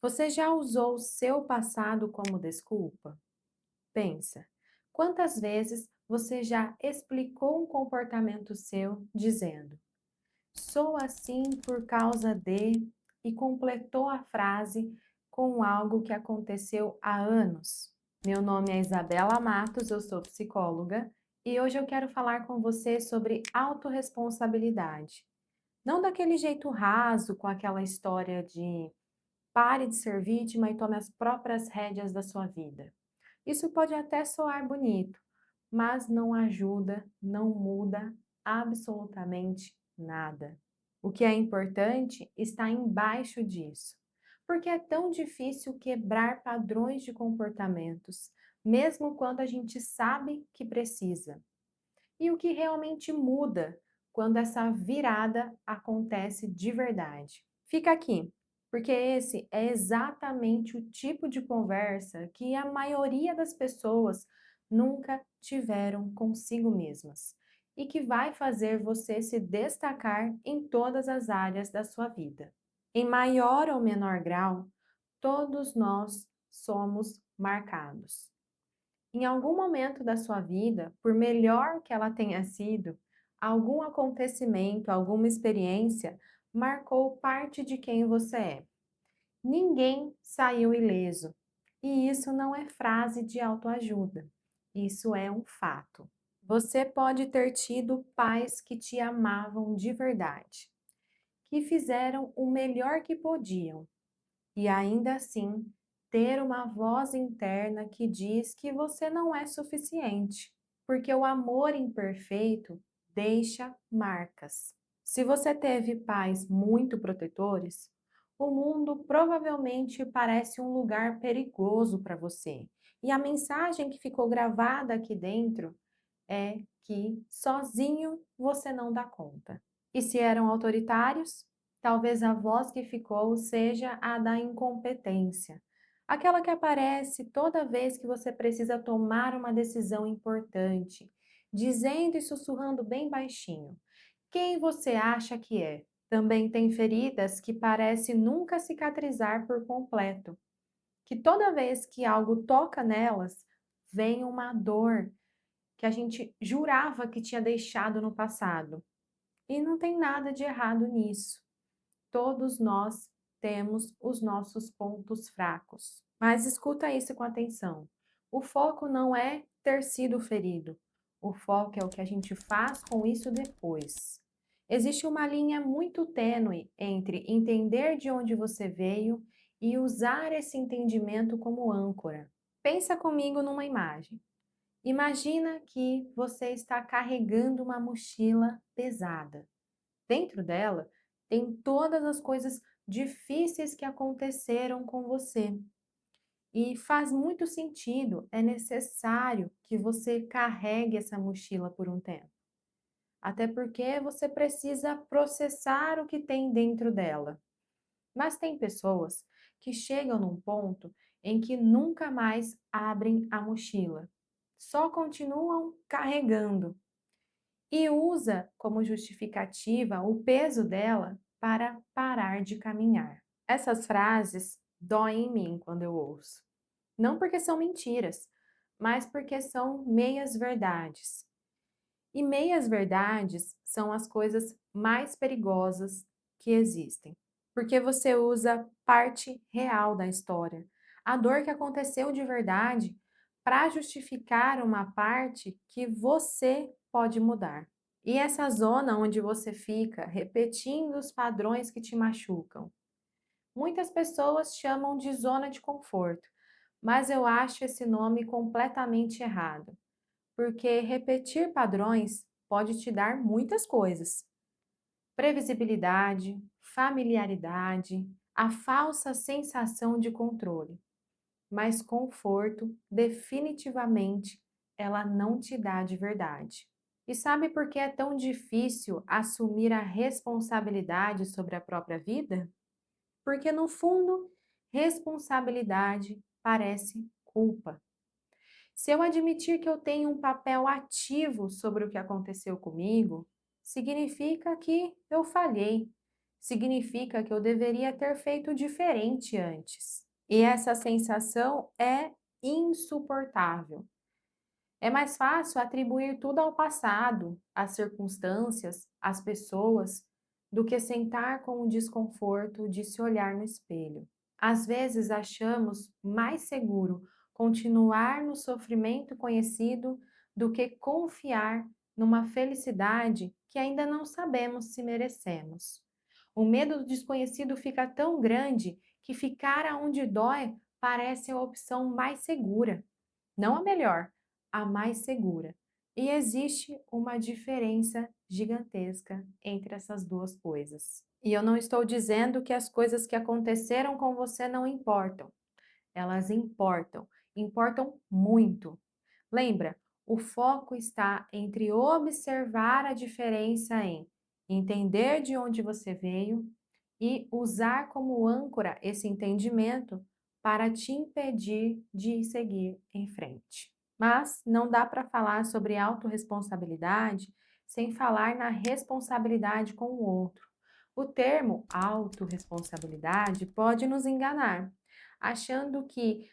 Você já usou o seu passado como desculpa? Pensa, quantas vezes você já explicou um comportamento seu dizendo: "Sou assim por causa de", e completou a frase com algo que aconteceu há anos? Meu nome é Isabela Matos, eu sou psicóloga e hoje eu quero falar com você sobre autorresponsabilidade. Não daquele jeito raso, com aquela história de pare de ser vítima e tome as próprias rédeas da sua vida. Isso pode até soar bonito, mas não ajuda, não muda absolutamente nada. O que é importante está embaixo disso. Porque é tão difícil quebrar padrões de comportamentos, mesmo quando a gente sabe que precisa. E o que realmente muda quando essa virada acontece de verdade. Fica aqui, porque esse é exatamente o tipo de conversa que a maioria das pessoas nunca tiveram consigo mesmas e que vai fazer você se destacar em todas as áreas da sua vida. Em maior ou menor grau, todos nós somos marcados. Em algum momento da sua vida, por melhor que ela tenha sido, algum acontecimento, alguma experiência marcou parte de quem você é. Ninguém saiu ileso. E isso não é frase de autoajuda. Isso é um fato. Você pode ter tido pais que te amavam de verdade, que fizeram o melhor que podiam, e ainda assim ter uma voz interna que diz que você não é suficiente, porque o amor imperfeito deixa marcas. Se você teve pais muito protetores, o mundo provavelmente parece um lugar perigoso para você. E a mensagem que ficou gravada aqui dentro é que sozinho você não dá conta. E se eram autoritários, talvez a voz que ficou seja a da incompetência, aquela que aparece toda vez que você precisa tomar uma decisão importante, dizendo e sussurrando bem baixinho: quem você acha que é? Também tem feridas que parecem nunca cicatrizar por completo, que toda vez que algo toca nelas, vem uma dor que a gente jurava que tinha deixado no passado. E não tem nada de errado nisso. Todos nós temos os nossos pontos fracos. Mas escuta isso com atenção. O foco não é ter sido ferido. O foco é o que a gente faz com isso depois. Existe uma linha muito tênue entre entender de onde você veio e usar esse entendimento como âncora. Pensa comigo numa imagem. Imagina que você está carregando uma mochila pesada. Dentro dela tem todas as coisas difíceis que aconteceram com você. E faz muito sentido, é necessário que você carregue essa mochila por um tempo. Até porque você precisa processar o que tem dentro dela. Mas tem pessoas que chegam num ponto em que nunca mais abrem a mochila, só continuam carregando e usa como justificativa o peso dela para parar de caminhar. Essas frases doem em mim quando eu ouço. Não porque são mentiras, mas porque são meias verdades. E meias verdades são as coisas mais perigosas que existem, porque você usa parte real da história, a dor que aconteceu de verdade, para justificar uma parte que você pode mudar. E essa zona onde você fica repetindo os padrões que te machucam, muitas pessoas chamam de zona de conforto, mas eu acho esse nome completamente errado, porque repetir padrões pode te dar muitas coisas: previsibilidade, familiaridade, a falsa sensação de controle. Mas conforto, definitivamente, ela não te dá de verdade. E sabe por que é tão difícil assumir a responsabilidade sobre a própria vida? Porque, no fundo, responsabilidade parece culpa. Se eu admitir que eu tenho um papel ativo sobre o que aconteceu comigo, significa que eu falhei, significa que eu deveria ter feito diferente antes. E essa sensação é insuportável. É mais fácil atribuir tudo ao passado, às circunstâncias, às pessoas, do que sentar com o desconforto de se olhar no espelho. Às vezes achamos mais seguro continuar no sofrimento conhecido do que confiar numa felicidade que ainda não sabemos se merecemos. O medo do desconhecido fica tão grande que ficar aonde dói parece a opção mais segura. Não a melhor, a mais segura. E existe uma diferença gigantesca entre essas duas coisas. E eu não estou dizendo que as coisas que aconteceram com você não importam. Elas importam, importam muito. Lembra, o foco está entre observar a diferença em entender de onde você veio e usar como âncora esse entendimento para te impedir de seguir em frente. Mas não dá para falar sobre autorresponsabilidade sem falar na responsabilidade com o outro. O termo autorresponsabilidade pode nos enganar, achando que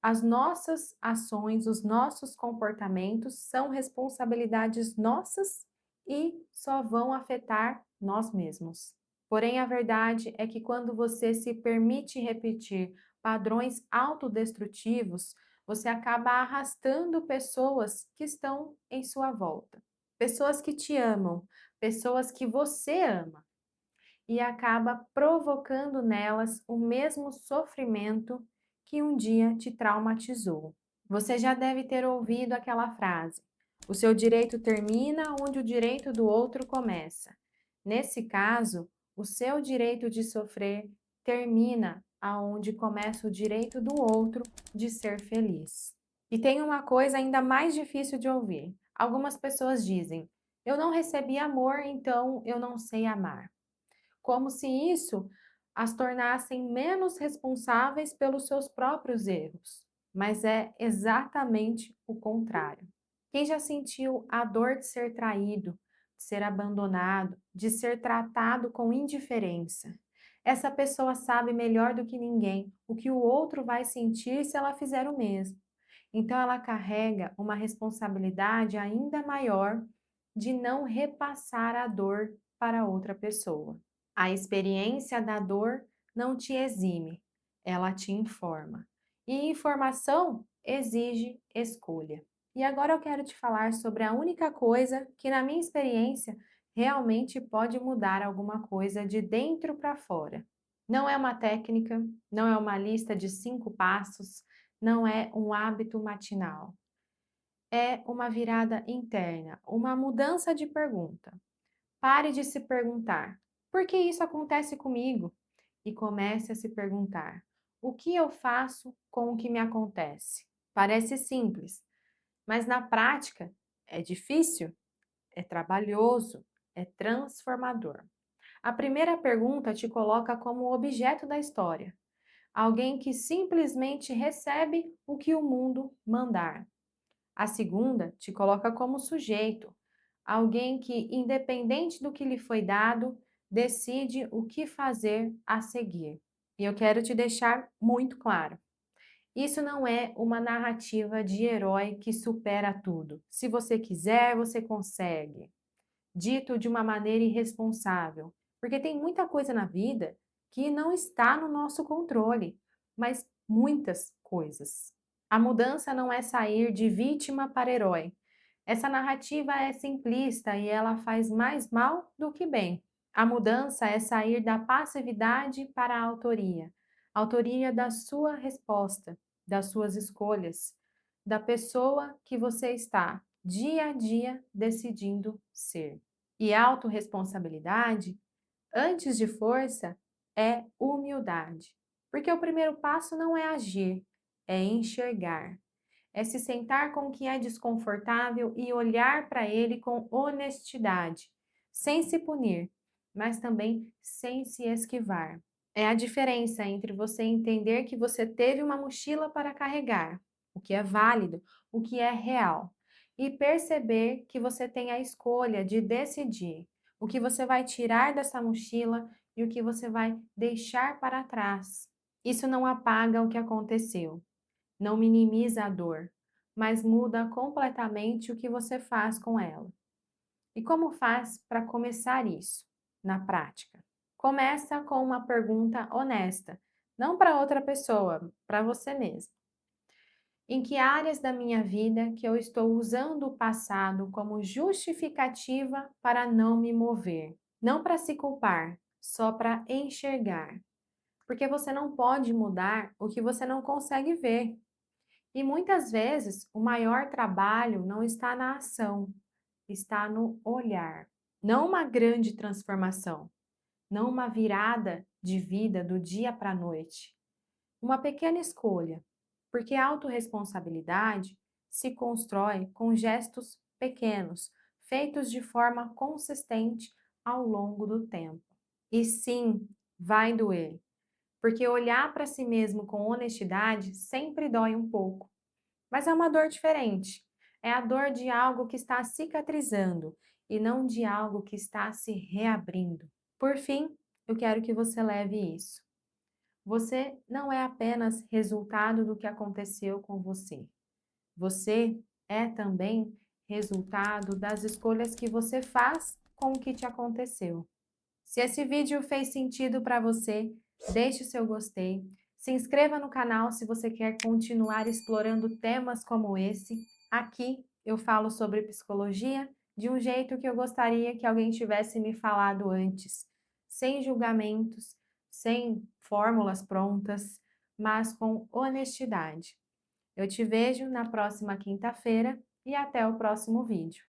as nossas ações, os nossos comportamentos são responsabilidades nossas e só vão afetar nós mesmos. Porém, a verdade é que quando você se permite repetir padrões autodestrutivos, você acaba arrastando pessoas que estão em sua volta. Pessoas que te amam, pessoas que você ama, e acaba provocando nelas o mesmo sofrimento que um dia te traumatizou. Você já deve ter ouvido aquela frase: o seu direito termina onde o direito do outro começa. Nesse caso, o seu direito de sofrer termina aonde começa o direito do outro de ser feliz. E tem uma coisa ainda mais difícil de ouvir. Algumas pessoas dizem: eu não recebi amor, então eu não sei amar, como se isso as tornassem menos responsáveis pelos seus próprios erros. Mas é exatamente o contrário. Quem já sentiu a dor de ser traído, de ser abandonado, de ser tratado com indiferença? Essa pessoa sabe melhor do que ninguém o que o outro vai sentir se ela fizer o mesmo. Então ela carrega uma responsabilidade ainda maior de não repassar a dor para outra pessoa. A experiência da dor não te exime, ela te informa. E informação exige escolha. E agora eu quero te falar sobre a única coisa que, na minha experiência, realmente pode mudar alguma coisa de dentro para fora. Não é uma técnica, não é uma lista de 5 passos, não é um hábito matinal. É uma virada interna, uma mudança de pergunta. Pare de se perguntar: por que isso acontece comigo? E comece a se perguntar: o que eu faço com o que me acontece? Parece simples, mas na prática é difícil, é trabalhoso, é transformador. A primeira pergunta te coloca como objeto da história, alguém que simplesmente recebe o que o mundo mandar. A segunda te coloca como sujeito, alguém que, independente do que lhe foi dado, decide o que fazer a seguir. E eu quero te deixar muito claro: isso não é uma narrativa de herói que supera tudo. Se você quiser, você consegue. Dito de uma maneira irresponsável, porque tem muita coisa na vida que não está no nosso controle, mas muitas coisas. A mudança não é sair de vítima para herói. Essa narrativa é simplista e ela faz mais mal do que bem. A mudança é sair da passividade para a autoria da sua resposta, das suas escolhas, da pessoa que você está dia a dia decidindo ser. E autorresponsabilidade, antes de força, é humildade. Porque o primeiro passo não é agir, é enxergar. É se sentar com o que é desconfortável e olhar para ele com honestidade, sem se punir, mas também sem se esquivar. É a diferença entre você entender que você teve uma mochila para carregar, o que é válido, o que é real, e perceber que você tem a escolha de decidir o que você vai tirar dessa mochila e o que você vai deixar para trás. Isso não apaga o que aconteceu, não minimiza a dor, mas muda completamente o que você faz com ela. E como faz para começar isso na prática? Começa com uma pergunta honesta, não para outra pessoa, para você mesmo. Em que áreas da minha vida que eu estou usando o passado como justificativa para não me mover? Não para se culpar, só para enxergar. Porque você não pode mudar o que você não consegue ver. E muitas vezes o maior trabalho não está na ação, está no olhar. Não uma grande transformação, não uma virada de vida do dia para a noite. Uma pequena escolha, porque a autorresponsabilidade se constrói com gestos pequenos, feitos de forma consistente ao longo do tempo. E sim, vai doer, porque olhar para si mesmo com honestidade sempre dói um pouco, mas é uma dor diferente. É a dor de algo que está cicatrizando e não de algo que está se reabrindo. Por fim, eu quero que você leve isso. Você não é apenas resultado do que aconteceu com você. Você é também resultado das escolhas que você faz com o que te aconteceu. Se esse vídeo fez sentido para você, deixe o seu gostei. Se inscreva no canal se você quer continuar explorando temas como esse. Aqui eu falo sobre psicologia de um jeito que eu gostaria que alguém tivesse me falado antes, sem julgamentos, sem fórmulas prontas, mas com honestidade. Eu te vejo na próxima quinta-feira e até o próximo vídeo.